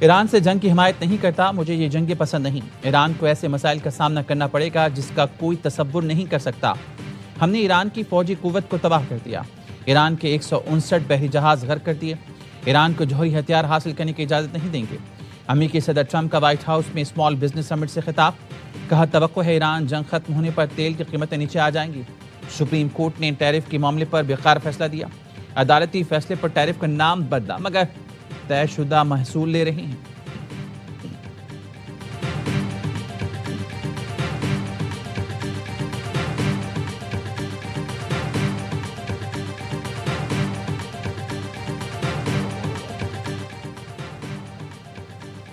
ایران سے جنگ کی حمایت نہیں کرتا، مجھے یہ جنگیں پسند نہیں۔ ایران کو ایسے مسائل کا سامنا کرنا پڑے گا جس کا کوئی تصور نہیں کر سکتا۔ ہم نے ایران کی فوجی قوت کو تباہ کر دیا، ایران کے 159 بحری جہاز غرق کر دیے، ایران کو جوہری ہتھیار حاصل کرنے کی اجازت نہیں دیں گے۔ امریکی صدر ٹرمپ کا وائٹ ہاؤس میں اسمال بزنس سمٹ سے خطاب، کہا توقع ہے ایران جنگ ختم ہونے پر تیل کی قیمتیں نیچے آ جائیں گی۔ سپریم کورٹ نے ٹیرف کے معاملے پر بےقرار فیصلہ دیا، عدالتی فیصلے پر ٹیرف کا نام بدلا مگر طے شدہ محصول لے رہے ہیں۔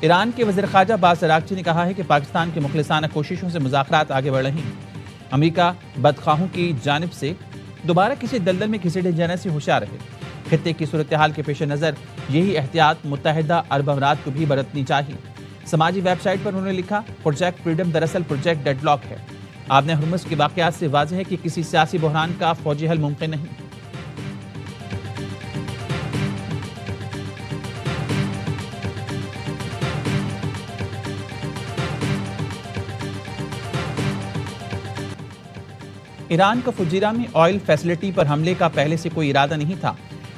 ایران کے وزیر خارجہ عباس عراقچی نے کہا ہے کہ پاکستان کی مخلصانہ کوششوں سے مذاکرات آگے بڑھ رہے ہیں۔ امریکہ بدخواہوں کی جانب سے دوبارہ کسی دلدل میں گھسیٹے جانے سے ہوشیار رہے۔ خطے کی صورتحال کے پیش نظر یہی احتیاط متحدہ عرب امارات کو بھی برتنی چاہیے۔ سماجی ویب سائٹ پر انہوں نے لکھا، پروجیکٹ فریڈم دراصل پروجیکٹ ڈیڈ لاک ہے۔ آبِ ہرمز کے واقعات سے واضح ہے کہ کسی سیاسی بحران کا فوجی حل ممکن نہیں۔ ایران کا فجیرہ میں آئل فیسلٹی پر حملے کا پہلے سے کوئی ارادہ نہیں تھا۔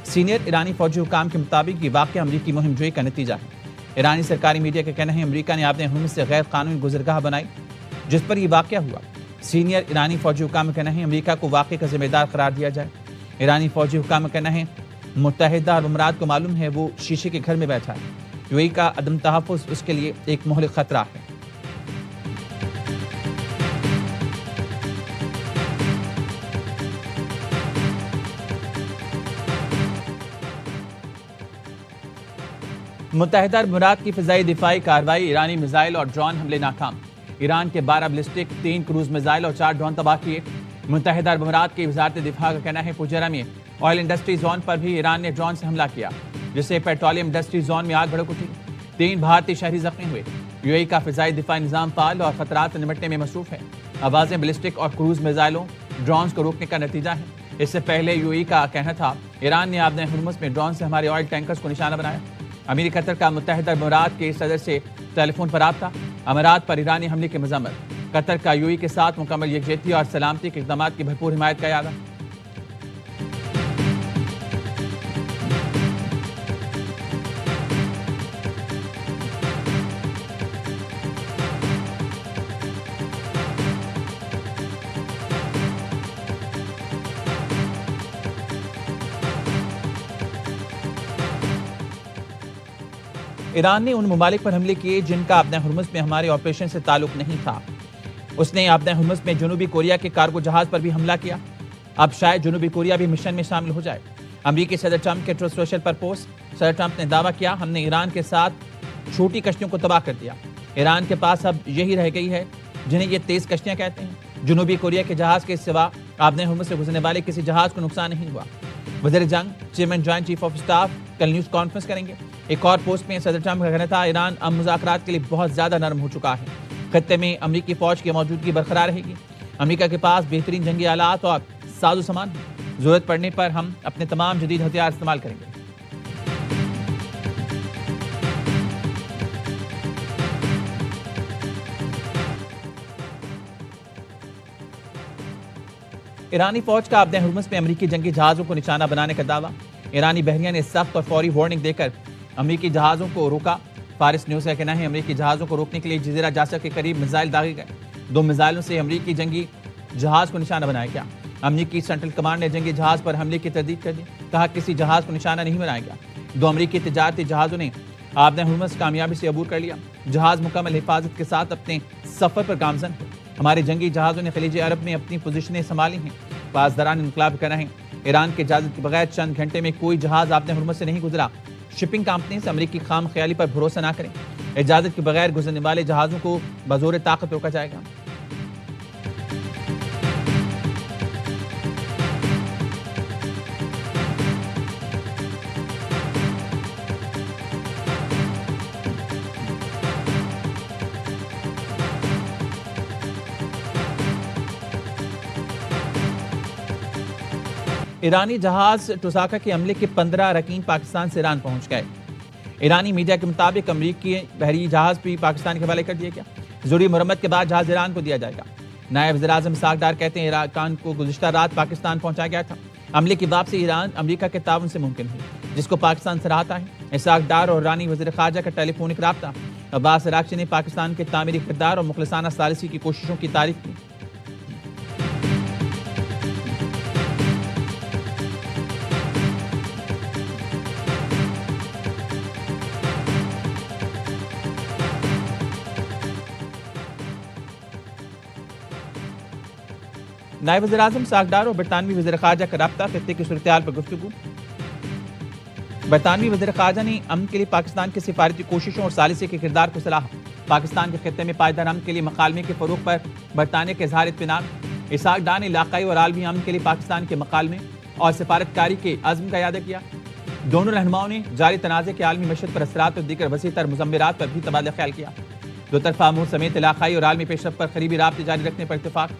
سینئر ایرانی فوجی حکام کے مطابق یہ واقعہ امریکی مہم جوئی کا نتیجہ ہے۔ ایرانی سرکاری میڈیا کا کہنا ہے امریکہ نے آبِ ہرمز سے غیر قانونی گزرگاہ بنائی جس پر یہ واقعہ ہوا۔ سینئر ایرانی فوجی حکام کا کہنا ہے امریکہ کو واقعے کا ذمہ دار قرار دیا جائے۔ ایرانی فوجی حکام کا کہنا ہے متحدہ عرب امارات کو معلوم ہے وہ شیشے کے گھر میں بیٹھا ہے، یو اے ای کا عدم تحفظ اس کے لیے ایک مہلک خطرہ ہے۔ متحدہ عرب امارات کی فضائی دفاعی کارروائی، ایرانی میزائل اور ڈرون حملے ناکام۔ ایران کے 12 بلسٹک، 3 کروز میزائل اور 4 ڈرون تباہ کیے۔ متحدہ عرب امارات کی وزارت دفاع کا کہنا ہے فجیرہ میں آئل انڈسٹری زون پر بھی ایران نے ڈرون سے حملہ کیا جس سے پیٹرولیم انڈسٹری زون میں آگ بھڑک اٹھی۔ 3 بھارتی شہری زخمی ہوئے۔ یو اے ای کا فضائی دفاعی نظام فعال اور خطرات سے نمٹنے میں مصروف ہے۔ آوازیں بلسٹک اور کروز میزائلوں ڈرونز کو روکنے کا نتیجہ ہے۔ اس سے پہلے یو اے ای کا کہنا تھا ایران نے آبِ ہرمز میں ڈرون سے ہمارے آئل ٹینکرز کو نشانہ بنایا۔ امیر قطر کا متحدہ عرب امارات کے صدر سے ٹیلی فون پر رابطہ، امارات پر ایرانی حملے کی مذمت، قطر کا یو اے ای کے ساتھ مکمل یکجہتی اور سلامتی کے اقدامات کی بھرپور حمایت کا اعادہ۔ ایران نے ان ممالک پر حملے کیے جن کا آبِ ہرمز میں ہمارے آپریشن سے تعلق نہیں تھا۔ اس نے آبِ ہرمز میں جنوبی کوریا کے کارگو جہاز پر بھی حملہ کیا۔ اب شاید جنوبی کوریا بھی مشن میں شامل ہو جائے۔ امریکی صدر ٹرمپ کے ٹروتھ سوشل پر پوسٹ، صدر ٹرمپ نے دعویٰ کیا ہم نے ایران کے ساتھ چھوٹی کشتیوں کو تباہ کر دیا۔ ایران کے پاس اب یہی رہ گئی ہے جنہیں یہ تیز کشتیاں کہتے ہیں۔ جنوبی کوریا کے جہاز کے سوا آبِ ہرمز سے گزرنے والے کسی جہاز کو نقصان نہیں ہوا۔ وزیر جنگ chairman joint chief of staff کل نیوز کانفرنس کریں گے۔ ایک اور پوسٹ میں صدر ٹرمپ کا کہنا تھا ایران اب مذاکرات کے لیے بہت زیادہ نرم ہو چکا ہے، خطے میں امریکی فوج کی موجودگی برقرار رہے گی۔ امریکہ کے پاس بہترین جنگی آلات اور ساز و سامان ہے، ضرورت پڑنے پر ہم اپنے تمام جدید ہتھیار استعمال کریں گے۔ ایرانی فوج کا آبِ ہرمز میں امریکی جنگی جہازوں کو نشانہ بنانے کا دعویٰ، ایرانی بحریہ نے سخت اور فوری وارننگ دے کر امریکی جہازوں کو روکا۔ فارس نیوز کا کہنا ہے امریکی جہازوں کو روکنے کے لیے جزیرہ جاسر کے قریب میزائل داغے گئے۔ 2 میزائلوں سے امریکی جنگی جہاز کو نشانہ بنایا گیا۔ امریکی سینٹرل کمانڈ نے جنگی جہاز پر حملے کی تردید کر دی، کہا کسی جہاز کو نشانہ نہیں بنایا گیا۔ 2 امریکی تجارتی جہازوں نے آبِ ہرمز کامیابی سے عبور کر لیا۔ جہاز مکمل حفاظت کے ساتھ اپنے سفر پر گامزن ہے۔ ہمارے جنگی جہازوں نے خلیج عرب میں اپنی پوزیشنیں سنبھالی ہیں۔ پاسداران انقلاب کر رہے ہیں ایران کے اجازت کے بغیر چند گھنٹے میں کوئی جہاز آبِ ہرمز سے نہیں گزرا۔ شپنگ کمپنی سے امریکی خام خیالی پر بھروسہ نہ کریں، اجازت کے بغیر گزرنے والے جہازوں کو بزور طاقت روکا جائے گا۔ ایرانی جہاز ٹوساکا کے حملے کے 15 اراکین پاکستان سے ایران پہنچ گئے۔ ایرانی میڈیا کے مطابق امریکی بحری جہاز بھی پاکستان کے حوالے کر دیا گیا. ضروری مرمت کے بعد جہاز ایران کو دیا جائے گا. نائب وزیر اعظم اسحاق ڈار کہتے ہیں ایران کو گزشتہ رات پاکستان پہنچایا گیا تھا. عملے کی واپسی ایران امریکہ کے تعاون سے ممکن ہوئی جس کو پاکستان سراہتا ہے. اسحاق ڈار اور ایرانی وزیر خارجہ کا ٹیلی فونک رابطہ. عباس عراقچی نے پاکستان کے تعمیری کردار اور مخلصانہ ثالثی کی کوششوں کی تعریف کی. نائب وزیر اعظم اسحاق ڈار اور برطانوی وزیر خارجہ کا رابطہ. خطے کی صورتحال پر گفتگو. برطانوی وزیر خارجہ نے امن کے لیے پاکستان کی سفارتی کوششوں اور ثالثی کے کردار کو سراہا. پاکستان کے خطے میں پائیدار امن کے لیے مکالمے کے فروغ پر برطانیہ کے اظہار اطمینان. اسحاق ڈار نے علاقائی اور عالمی امن کے لیے پاکستان کے مکالمے اور سفارتکاری کے عزم کا اعادہ کیا. دونوں رہنماؤں نے جاری تنازع کے عالمی معیشت پر اثرات اور دیگر وسیع تر مضمرات پر بھی تبادلہ خیال کیا. دو طرفہ امور سمیت علاقائی اور عالمی پیش رفت پر قریبی رابطے جاری رکھنے پر اتفاق.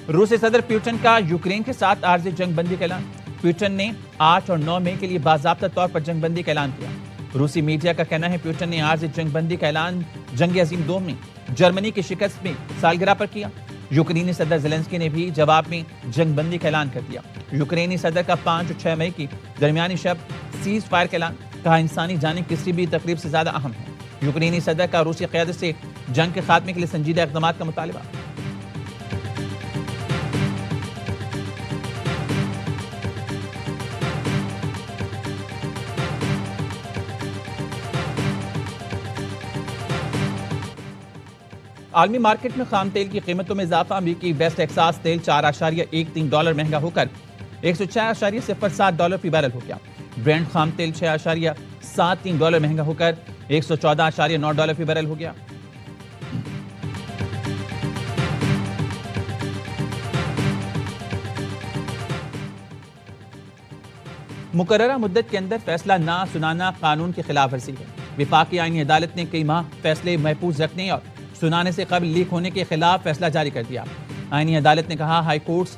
روسی صدر پیوٹن کا یوکرین کے ساتھ عارضی جنگ بندی کا اعلان. پیوٹن نے 8 اور 9 مئی کے لیے باضابطہ طور پر جنگ بندی کا اعلان کیا. روسی میڈیا کا کہنا ہے پیوٹن نے عارضی جنگ بندی کا اعلان جنگ عظیم دوم میں جرمنی کی شکست میں سالگرہ پر کیا. یوکرینی صدر زیلنسکی نے بھی جواب میں جنگ بندی کا اعلان کر دیا. یوکرینی صدر کا 5 اور 6 مئی کی درمیانی شب سیز فائر کا اعلان. کہا انسانی جانیں کسی بھی تقریب سے زیادہ اہم ہے. یوکرینی صدر کا روسی قیادت سے جنگ کے خاتمے کے لیے سنجیدہ اقدامات کا مطالبہ. عالمی مارکیٹ میں خام تیل کی قیمتوں میں اضافہ. امریکی ویسٹ ٹیکساس تیل $4.13 مہنگا ہو کر $106.07 فی بیرل ہو گیا. برینٹ خام تیل $6.73 مہنگا ہو کر $114.9 فی بیرل ہو گیا. مقررہ مدت کے اندر فیصلہ نہ سنانا قانون کی خلاف ورزی ہے. وفاقی آئینی عدالت نے کئی ماہ فیصلے محفوظ رکھنے اور سنانے سے قبل لیک ہونے کے خلاف فیصلہ جاری کر دیا. آئینی عدالت نے کہا ہائی کورٹس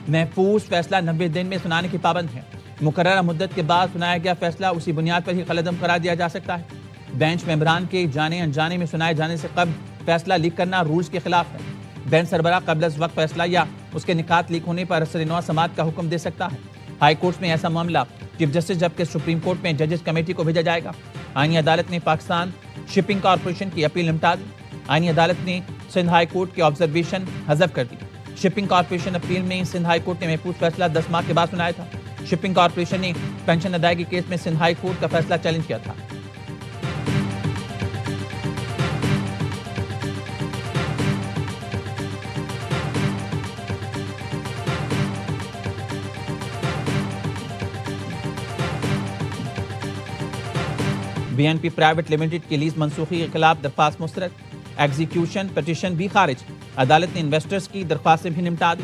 محفوظ فیصلہ 90 دن میں سنانے کی پابند ہے. مقررہ مدت کے بعد سنایا گیا فیصلہ اسی بنیاد پر ہی قلعدم قرار دیا جا سکتا ہے. بینچ ممبران کے جانے انجانے میں سنائے جانے سے قبل فیصلہ لیک کرنا رولز کے خلاف ہے. بینچ سربراہ قبل از وقت فیصلہ یا اس کے نکات لیک ہونے پر اثر نو سماعت کا حکم دے سکتا ہے. ہائی کورٹس میں ایسا معاملہ چیف جسٹس جبکہ سپریم کورٹ میں ججز کمیٹی کو بھیجا جائے گا. آئینی عدالت نے پاکستان شپنگ کارپوریشن کی اپیل نمٹا دی. آئینی عدالت نے سندھ ہائی کورٹ کی آبزرویشن حذف کر دی. شپنگ کارپوریشن اپیل میں سندھ ہائی کورٹ نے محفوظ فیصلہ 10 ماہ کے بعد سنایا تھا. شپنگ کارپوریشن نے پینشن ادائیگی کیس میں سندھ ہائی کورٹ کا فیصلہ چیلنج کیا تھا. B N P private limited کی لیز منسوخی کے خلاف درخواست مسترد. ایگزیکیوشن پٹیشن بھی خارج. عدالت نے انویسٹرز کی درخواستیں بھی نمٹا دی.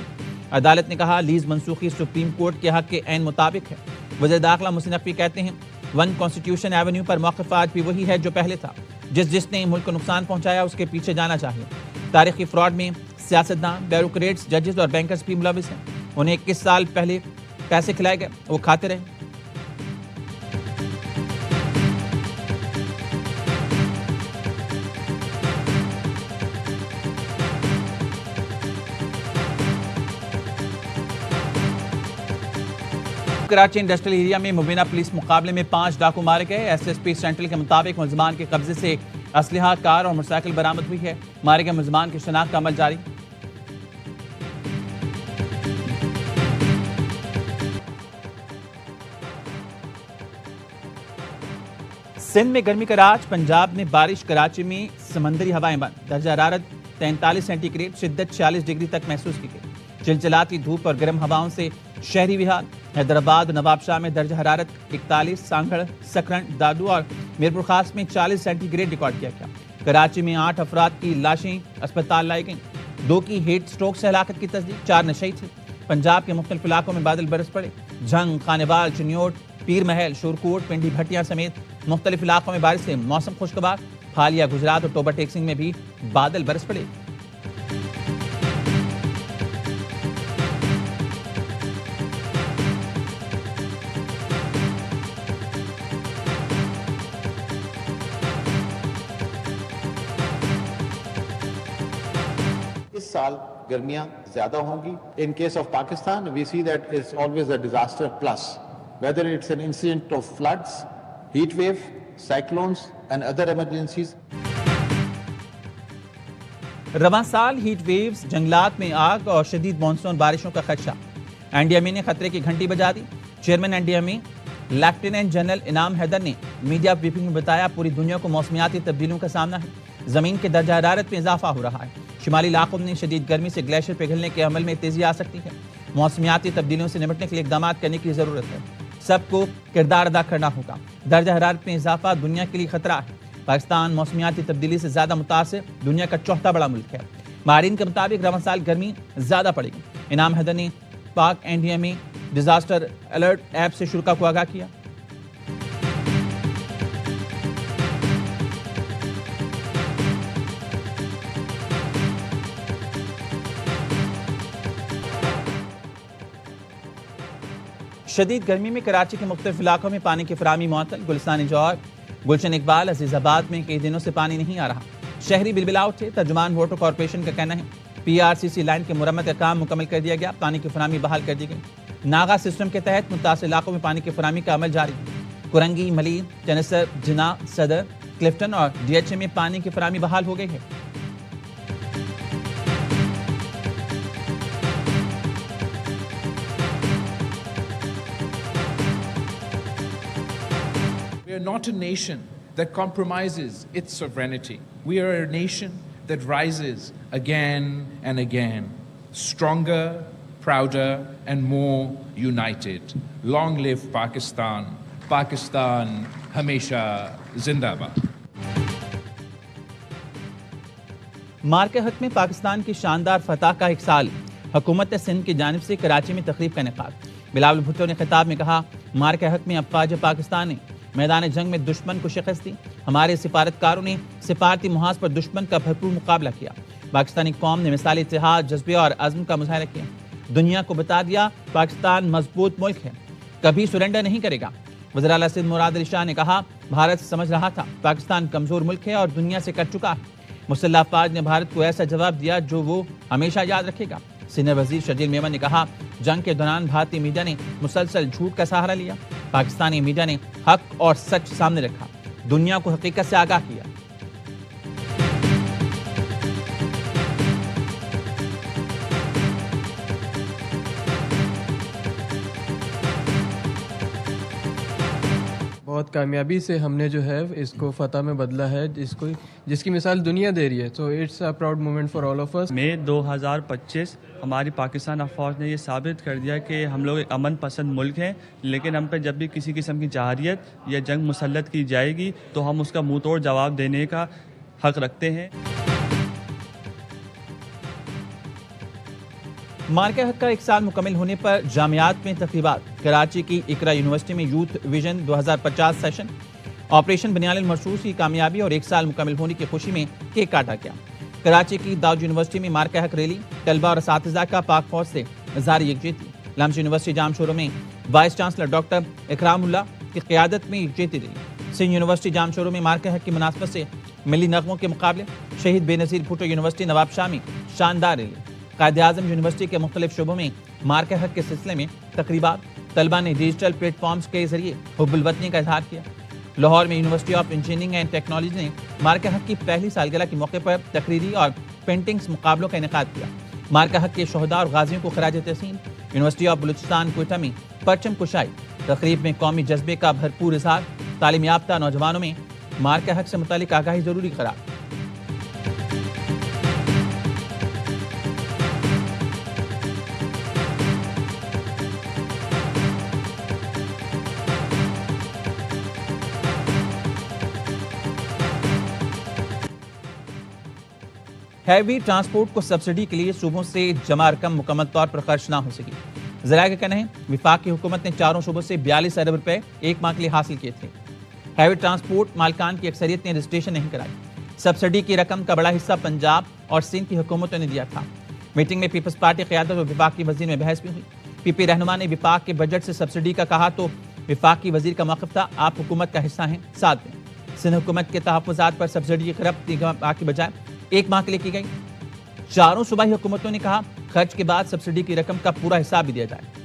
عدالت نے کہا لیز منسوخی سپریم کورٹ کے حق کے عین مطابق ہے. وزیر داخلہ محسن نقوی کہتے ہیں ون کانسٹیٹیوشن ایونیو پر موقف آج بھی وہی ہے جو پہلے تھا. جس نے ملک کو نقصان پہنچایا اس کے پیچھے جانا چاہیے. تاریخی فراڈ میں سیاستدان، بیوروکریٹس، ججز اور بینکرز بھی ملوث ہیں. انہیں 21 سال پہلے پیسے کھلائے گئے، وہ کھاتے رہے. کراچی انڈسٹریل ایریا میں مبینہ پولیس مقابلے میں 5 ڈاکو مارے گئے. ایس ایس پی سینٹرل کے مطابق ملزمان کے قبضے سے اسلحہ، کار اور موٹر سائیکل برآمد ہوئی ہے. مارے گئے ملزمان کی شناخت کا عمل جاری. سندھ میں گرمی کا راج. پنجاب میں بارش، کراچی میں سمندری ہوائیں بند. درجہ حرارت 43 سینٹی گریڈ، شدت 46 ڈگری تک محسوس کی گئی. چلچلاتی دھوپ اور گرم ہواؤں سے شہری بحال. حیدرآباد اور نواب شاہ میں درجہ حرارت 41، سانگھڑ، سکھرن، دادو اور میرپور خاص میں 40 سینٹی گریڈ ریکارڈ کیا گیا. کراچی میں 8 افراد کی لاشیں اسپتال لائی گئیں. 2 کی ہیٹ سٹروک سے ہلاکت کی تصدیق. 4 نشئی تھے. پنجاب کے مختلف علاقوں میں بادل برس پڑے. جھنگ، خانیوال، چنیوٹ، پیر محل، شورکوٹ، پنڈی بھٹیاں سمیت مختلف علاقوں میں بارش سے موسم خوشگوار، حالیہ گجرات اور ٹوبا ٹیک سنگھ میں بھی بادل برس پڑے۔ اس سال گرمیاں زیادہ ہوں گی۔ In case of Pakistan, we see that it's always a disaster plus, whether it's an incident of floods, heat wave, cyclones and other emergencies. رواں سال ہیٹ ویوز، جنگلات میں آگ اور شدید مانسون بارشوں کا خدشہ۔ این ڈی ایم اے نے خطرے کی گھنٹی بجا دی۔ Chairman N D M A lieutenant general Inam Haider نے میڈیا بریفنگ میں بتایا پوری دنیا کو موسمیاتی تبدیلیوں کا سامنا ہے، زمین کے درجہ حرارت میں اضافہ ہو رہا ہے، شمالی علاقوں میں شدید گرمی سے گلیشیئر پگھلنے کے عمل میں تیزی آ سکتی ہے، موسمیاتی تبدیلیوں سے نمٹنے کے لیے اقدامات کرنے کی ضرورت ہے، سب کو کردار ادا کرنا ہوگا۔ درجہ حرارت میں اضافہ دنیا کے لیے خطرہ ہے۔ پاکستان موسمیاتی تبدیلی سے زیادہ متاثر دنیا کا چوتھا بڑا ملک ہے۔ ماہرین کے مطابق رواں سال گرمی زیادہ پڑے گی۔ انعام حیدر نے پاک این ڈی ایم اے ڈیزاسٹر الرٹ ایپ سے شرکا کو آگاہ کیا۔ شدید گرمی میں کراچی کے مختلف علاقوں میں پانی کی فراہمی معطل۔ گلستان جوہر، گلشن اقبال، عزیز آباد میں کئی دنوں سے پانی نہیں آ رہا، شہری بلبلا اٹھے۔ ترجمان واٹر کارپوریشن کا کہنا ہے پی آر سی سی لائن کے مرمت کا کام مکمل کر دیا گیا، پانی کی فراہمی بحال کر دی گئی۔ ناگا سسٹم کے تحت متاثرہ علاقوں میں پانی کی فراہمی کا عمل جاری ہے۔ کرنگی، ملین، چنسر، جناح، صدر، کلفٹن اور ڈی ایچ اے میں پانی کی فراہمی بحال ہو گئی ہے۔ We are not a nation that compromises its sovereignty. We are a nation that rises again and again, stronger, prouder, and more united. Long live Pakistan. Pakistan Hamesha Zindabad. مار کے حق میں پاکستان کی شاندار فتح کا ایک سال، حکومت سندھ کی جانب سے کراچی میں تقریب کا انعقاد۔ بلاول بھٹو نے خطاب میں کہا مار کے حق میں افواج پاکستان نے میدان جنگ میں دشمن کو شکست دی، ہمارے سفارتکاروں نے سفارتی محاذ پر دشمن کا بھرپور مقابلہ کیا، پاکستانی قوم نے مثالی اتحاد، جذبے اور عزم کا مظاہرہ کیا، دنیا کو بتا دیا پاکستان مضبوط ملک ہے، کبھی سرنڈر نہیں کرے گا۔ وزیر اعلیٰ سندھ مراد علی شاہ نے کہا بھارت سمجھ رہا تھا پاکستان کمزور ملک ہے اور دنیا سے کٹ چکا ہے، مسلح افواج نے بھارت کو ایسا جواب دیا جو وہ ہمیشہ یاد رکھے گا۔ سینئر وزیر شرجیل میمن نے کہا جنگ کے دوران بھارتی میڈیا نے مسلسل جھوٹ کا سہارا لیا، پاکستانی میڈیا نے حق اور سچ سامنے رکھا، دنیا کو حقیقت سے آگاہ کیا۔ بہت کامیابی سے ہم نے جو ہے اس کو فتح میں بدلا ہے، جس کی مثال دنیا دے رہی ہے، تو it's a proud moment for all of us. مئی 2025 ہماری پاکستان افواج نے یہ ثابت کر دیا کہ ہم لوگ ایک امن پسند ملک ہیں، لیکن ہم پہ جب بھی کسی قسم کی جارحیت یا جنگ مسلط کی جائے گی تو ہم اس کا منہ توڑ جواب دینے کا حق رکھتے ہیں۔ مار کے حق کا ایک سال مکمل ہونے پر جامعات میں تقریبات۔ کراچی کی اقرا یونیورسٹی میں یوتھ ویژن 2050 سیشن، آپریشن بنیان المرصوص کی کامیابی اور ایک سال مکمل ہونے کی خوشی میں کیک کاٹا گیا۔ کراچی کی داؤد یونیورسٹی میں مار کے حق ریلی، طلبہ اور اساتذہ کا پاک فوج سے اظہار یکجہتی۔ لمس یونیورسٹی جام شورو میں وائس چانسلر ڈاکٹر اکرام اللہ کی قیادت میں یکجہتی ریلی۔ سندھ یونیورسٹی جام شورو میں مار کے حق کی مناسبت سے ملی نغموں کے مقابلے۔ شہید بے نظیر بھٹو یونیورسٹی نواب شاہ میں شاندار ریلی۔ قائد اعظم یونیورسٹی کے مختلف شعبوں میں مار کے حق کے سلسلے میں تقریبات۔ طلبہ نے ڈیجیٹل پلیٹ فارمز کے ذریعے حب الوطنی کا اظہار کیا۔ لاہور میں university of engineering and technology نے مار کے حق کی پہلی سالگرہ کے موقع پر تقریری اور پینٹنگز مقابلوں کا انعقاد کیا۔ مار کے حق کے شہداء اور غازیوں کو خراج تحسین۔ یونیورسٹی آف بلوچستان کوئٹہ میں پرچم کشائی، تقریب میں قومی جذبے کا بھرپور اظہار۔ تعلیم یافتہ نوجوانوں میں مار کے حق سے متعلق آگاہی ضروری قرار۔ ہیوی ٹرانسپورٹ کو سبسڈی کے لیے صوبوں سے جمع رقم مکمل طور پر خرچ نہ ہو سکی۔ ذرائع کا کہنا ہے وفاق کی حکومت نے چاروں صوبوں سے 42 ارب روپے ایک ماہ کے لیے حاصل کیے تھے۔ ہیوی ٹرانسپورٹ مالکان کی اکثریت نے رجسٹریشن نہیں کرائی. سبسڈی کی رقم کا بڑا حصہ پنجاب اور سندھ کی حکومتوں نے دیا تھا. میٹنگ میں پیپلز پارٹی قیادت اور وفاقی وزیر میں بحث بھی ہوئی. پی پی رہنما نے وفاق کے بجٹ سے سبسڈی کا کہا تو وفاقی وزیر کا موقف تھا آپ حکومت کا حصہ ہیں، ساتھ دیں. سندھ حکومت کے تحفظات پر سبسڈی کی رقم 3 ماہ کی بجائے 1 ماہ کے لیے کی گئی. چاروں صوبائی حکومتوں نے کہا خرچ کے بعد سبسڈی کی رقم کا پورا حساب بھی دیا جائے.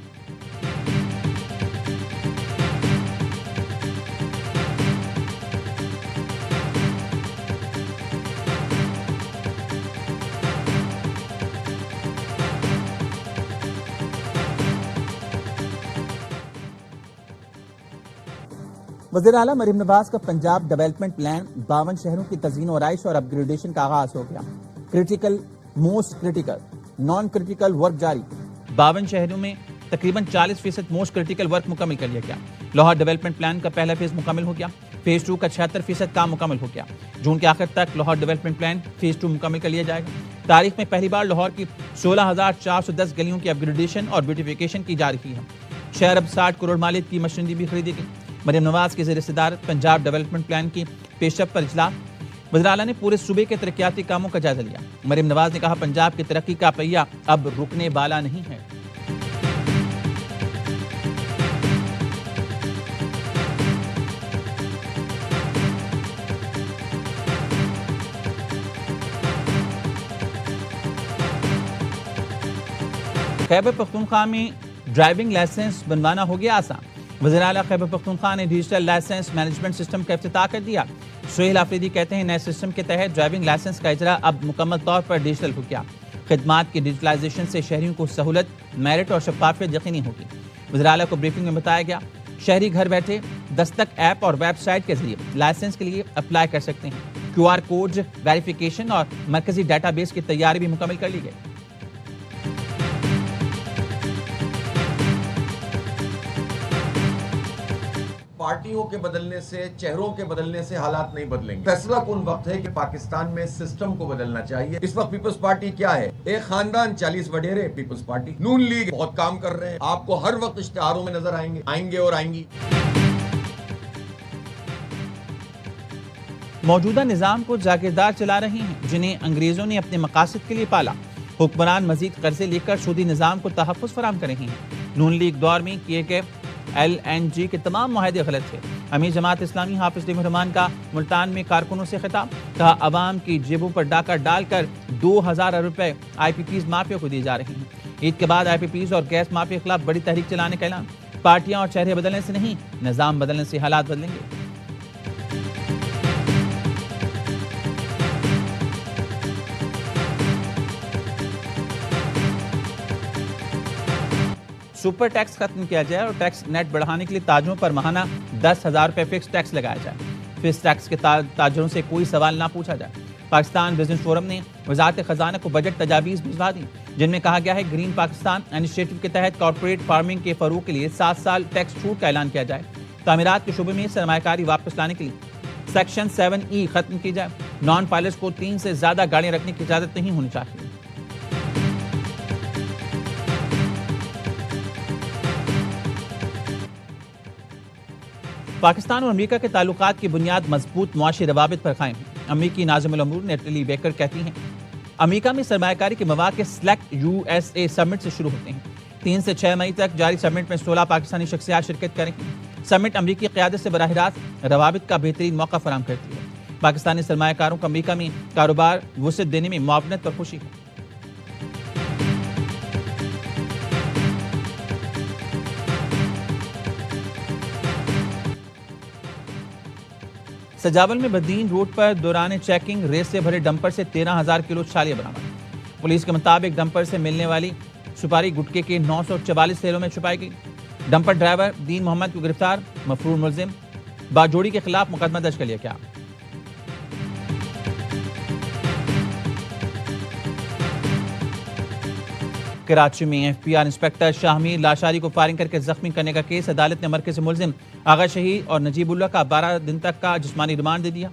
وزیر اعلیٰ مریم نواز کا پنجاب ڈیولپمنٹ پلان 52 شہروں کی تزئین و آرائش اور اپ گریڈیشن کا آغاز ہو گیا. Critical, most critical, naan critical work جاری. 52 شہروں میں تقریباً 40% موسٹ کرٹیکل ورک مکمل کر لیا گیا. لاہور ڈیولپمنٹ پلان کا پہلا فیز مکمل ہو گیا. فیز 2 کا 76% کام مکمل ہو گیا. جون کے آخر تک لاہور ڈیولپمنٹ پلان فیز 2 مکمل کر لیا جائے گا. تاریخ میں پہلی بار لاہور کی 16,410 گلیوں کی اپ گریڈیشن اور بیوٹیفیکیشن کی جا رہی ہے. شہر اب 60 کروڑ مالیت کی مشینری بھی خریدی گئی. مریم نواز کے زیر صدارت پنجاب ڈیولپمنٹ پلان کی پیش رفت پر اجلاس. وزیر اعلیٰ نے پورے صوبے کے ترقیاتی کاموں کا جائزہ لیا. مریم نواز نے کہا پنجاب کی ترقی کا پہیہ اب رکنے والا نہیں ہے. خیبر پختونخوا میں ڈرائیونگ لائسنس بنوانا ہو گیا آسان. وزیر اعلیٰ خیبر پختونخوا نے ڈیجیٹل لائسنس مینجمنٹ سسٹم کا افتتاح کر دیا. سہیل آفریدی کہتے ہیں نئے سسٹم کے تحت ڈرائیونگ لائسنس کا اجرا اب مکمل طور پر ڈیجیٹل ہو گیا. خدمات کی ڈیجیٹلائزیشن سے شہریوں کو سہولت، میرٹ اور شفافیت یقینی ہوگی. وزیر اعلیٰ کو بریفنگ میں بتایا گیا شہری گھر بیٹھے دستک ایپ اور ویب سائٹ کے ذریعے لائسنس کے لیے اپلائی کر سکتے ہیں. QR کوڈ ویریفیکیشن اور مرکزی ڈیٹا بیس کی تیاری بھی مکمل کر لی گئی. پارٹیوں کے بدلنے سے، چہروں کے بدلنے سے حالات نہیں بدلیں گے. فیصلہ کن وقت ہے کہ پاکستان میں سسٹم کو بدلنا چاہیے. اس وقت پیپلز پارٹی کیا ہے؟ ایک خاندان 40 وڈیرے. پیپلز پارٹی، نون لیگ بہت کام کر رہے ہیں. آپ کو ہر وقت اشتہاروں میں نظر آئیں گے اور آئیں گی. موجودہ نظام کو جاگیردار چلا رہے ہیں جنہیں انگریزوں نے اپنے مقاصد کے لیے پالا. حکمران مزید قرضے لے کر سودی نظام کو تحفظ فراہم کر رہے ہیں. نون لیگ دور میں کیے گئے LNG کے تمام معاہدے غلط تھے. امیر جماعت اسلامی حافظ نعیم الرحمان کا ملتان میں کارکنوں سے خطاب. کہا عوام کی جیبوں پر ڈاکہ ڈال کر 2,000 ارب روپے IPPs مافیا کو دیے جا رہے ہیں. عید کے بعد IPPs اور گیس مافیا کے خلاف بڑی تحریک چلانے کا اعلان. پارٹیاں اور چہرے بدلنے سے نہیں، نظام بدلنے سے حالات بدلیں گے. سپر ٹیکس ختم کیا جائے اور ٹیکس نیٹ بڑھانے کے لیے تاجروں پر ماہانہ 10,000 روپے فکس ٹیکس لگایا جائے. فکس ٹیکس کے تاجروں سے کوئی سوال نہ پوچھا جائے. پاکستان بزنس فورم نے وزارت خزانہ کو بجٹ تجاویز بھجوا دی جن میں کہا گیا ہے گرین پاکستان انیشیٹو کے تحت کارپوریٹ فارمنگ کے فروغ کے لیے 7 سال ٹیکس چھوٹ کا اعلان کیا جائے. تعمیرات کے شعبے میں سرمایہ کاری واپس لانے کے لیے سیکشن 7E ختم کی جائے. نان پائلٹس کو 3 سے زیادہ گاڑیاں رکھنے کی اجازت نہیں ہونی چاہیے. پاکستان اور امریکہ کے تعلقات کی بنیاد مضبوط معاشی روابط پر قائم ہے. امریکی ناظم الامور نیٹلی بیکر کہتی ہیں امریکہ میں سرمایہ کاری کے مواقع سلیکٹ USA سمٹ سے شروع ہوتے ہیں. 3 سے 6 مئی تک جاری سمٹ میں 16 پاکستانی شخصیات شرکت کریں گے. سمٹ امریکی قیادت سے براہ راست روابط کا بہترین موقع فراہم کرتی ہے. پاکستانی سرمایہ کاروں کو امریکہ میں کاروبار وسعت دینے میں معاونت پر خوشی ہے. سجاول میں بدین روڈ پر دوران چیکنگ ریس سے بھرے ڈمپر سے 13,000 کلو چھالیاں برآمد. پولیس کے مطابق ڈمپر سے ملنے والی سپاری گٹکے کے 944 تھیلوں میں چھپائی گئی. ڈمپر ڈرائیور دین محمد کو گرفتار. مفرور ملزم باجوڑی کے خلاف مقدمہ درج کر لیا گیا. کراچی میں FBR انسپکٹر شاہ میر لاشاری کو فائرنگ کر کے زخمی کرنے کا کیس عدالت نے مرکزی ملزم آغا شہید اور نجیب اللہ کا 12 دن تک کا جسمانی ریمانڈ دے دیا.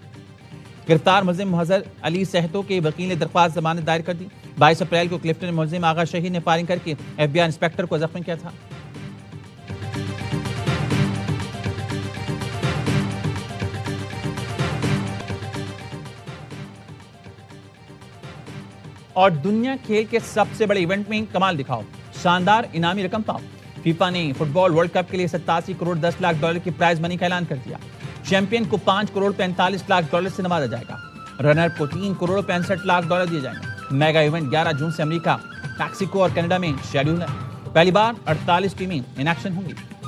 گرفتار ملزم محضر علی سہتو کے وکیل نے درخواست ضمانت دائر کر دی. 22 اپریل کو کلفٹن ملزم آغا شہید نے فائرنگ کر کے FBR انسپکٹر کو زخمی کیا تھا. اور دنیا کھیل کے سب سے بڑے ایونٹ میں کمال دکھاؤ، شاندار انعامی رقم پاؤ۔ فیفا نے فٹ بال ورلڈ کپ کے لیے 87 کروڑ 10 لاکھ ڈالر کی پرائز منی کا اعلان کر دیا۔ چیمپئن کو 5 کروڑ 45 لاکھ ڈالر سے نوازا جائے گا۔ رنر کو 3 کروڑ 65 لاکھ ڈالر دیے جائیں گے۔ میگا ایونٹ 11 جون سے امریکہ، میکسیکو اور کینیڈا میں شیڈول ہے۔ پہلی بار 48 ٹیمیں ان ایکشن ہوں گی۔